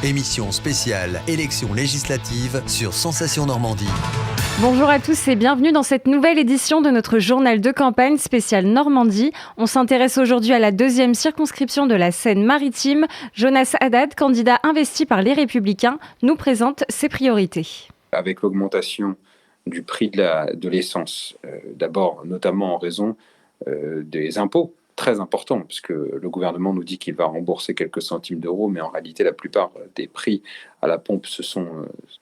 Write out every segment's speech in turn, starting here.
Émission spéciale élection législative sur Sensation Normandie. Bonjour à tous et bienvenue dans cette nouvelle édition de notre journal de campagne spécial Normandie. On s'intéresse aujourd'hui à la deuxième circonscription de la Seine-Maritime. Jonas Haddad, candidat investi par les Républicains, nous présente ses priorités. Avec l'augmentation du prix de l'essence, d'abord notamment en raison des impôts, très important, puisque le gouvernement nous dit qu'il va rembourser quelques centimes d'euros, mais en réalité, la plupart des prix à la pompe, ce sont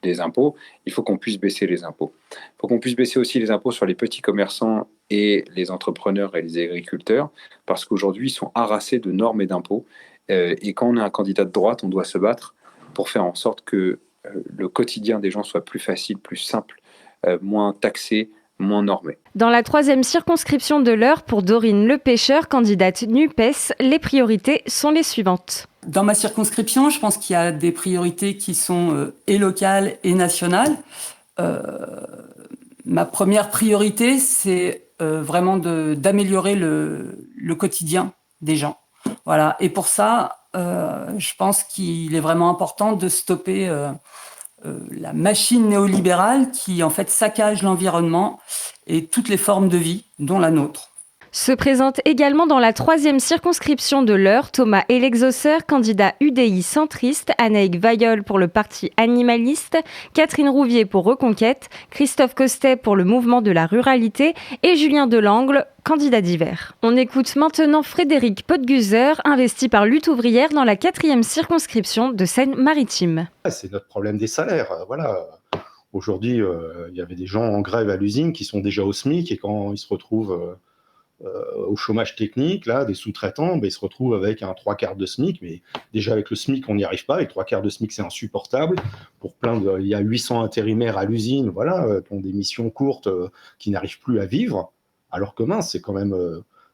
des impôts. Il faut qu'on puisse baisser les impôts. Il faut qu'on puisse baisser aussi les impôts sur les petits commerçants et les entrepreneurs et les agriculteurs, parce qu'aujourd'hui, ils sont harassés de normes et d'impôts. Et quand on est un candidat de droite, on doit se battre pour faire en sorte que le quotidien des gens soit plus facile, plus simple, moins taxé, moins normé. Dans la troisième circonscription de l'Eure, pour Dorine Lepêcheur, candidate NUPES, les priorités sont les suivantes. Dans ma circonscription, je pense qu'il y a des priorités qui sont et locales et nationales. Ma première priorité, c'est vraiment d'améliorer le quotidien des gens. Voilà. Et pour ça, je pense qu'il est vraiment important de stopper la machine néolibérale qui en fait saccage l'environnement et toutes les formes de vie, dont la nôtre. Se présente également dans la troisième circonscription de l'Eure, Thomas Elexaucer, candidat UDI centriste, Anaïg Vaillol pour le parti animaliste, Catherine Rouvier pour Reconquête, Christophe Costet pour le mouvement de la ruralité et Julien Delangle, candidat divers. On écoute maintenant Frédéric Podguser, investi par Lutte ouvrière dans la quatrième circonscription de Seine-Maritime. C'est notre problème des salaires, voilà. Aujourd'hui, il y avait des gens en grève à l'usine qui sont déjà au SMIC et quand ils se retrouvent au chômage technique, là, des sous-traitants, ils se retrouvent avec un 3/4 de SMIC, mais déjà avec le SMIC, on n'y arrive pas, avec 3/4 de SMIC, c'est insupportable. Il y a 800 intérimaires à l'usine, voilà, qui ont des missions courtes, qui n'arrivent plus à vivre, alors que mince, c'est quand même,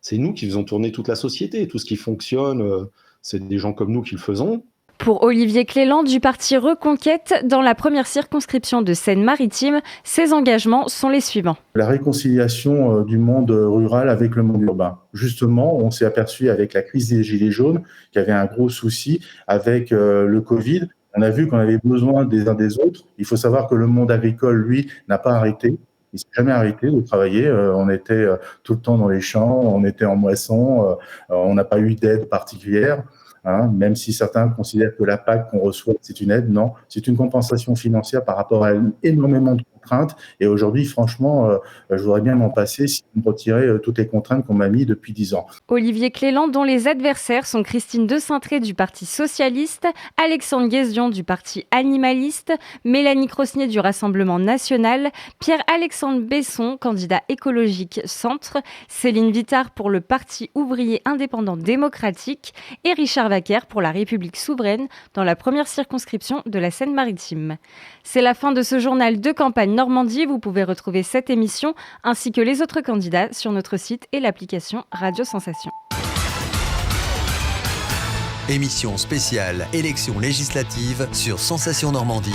c'est nous qui faisons tourner toute la société, tout ce qui fonctionne, c'est des gens comme nous qui le faisons. Pour Olivier Cléland du parti Reconquête, dans la première circonscription de Seine-Maritime, ses engagements sont les suivants. La réconciliation du monde rural avec le monde urbain. Justement, on s'est aperçu avec la crise des Gilets jaunes qu'il y avait un gros souci avec le Covid. On a vu qu'on avait besoin des uns des autres. Il faut savoir que le monde agricole, lui, n'a pas arrêté. Il ne s'est jamais arrêté de travailler. On était tout le temps dans les champs, on était en moisson, on n'a pas eu d'aide particulière. Même si certains considèrent que la PAC qu'on reçoit, c'est une aide, non, c'est une compensation financière par rapport à énormément de contraintes. Et aujourd'hui, franchement, je voudrais bien m'en passer si on me retirait toutes les contraintes qu'on m'a mis depuis 10 ans. Olivier Cléland, dont les adversaires sont Christine De Saintré du Parti Socialiste, Alexandre Guézion du Parti Animaliste, Mélanie Crosnier du Rassemblement National, Pierre-Alexandre Besson, candidat écologique Centre, Céline Vittard pour le Parti Ouvrier Indépendant Démocratique et Richard Vaquer pour la République Souveraine dans la première circonscription de la Seine-Maritime. C'est la fin de ce journal de campagne Normandie. Vous pouvez retrouver cette émission ainsi que les autres candidats sur notre site et l'application Radio Sensation. Émission spéciale élection législative sur Sensation Normandie.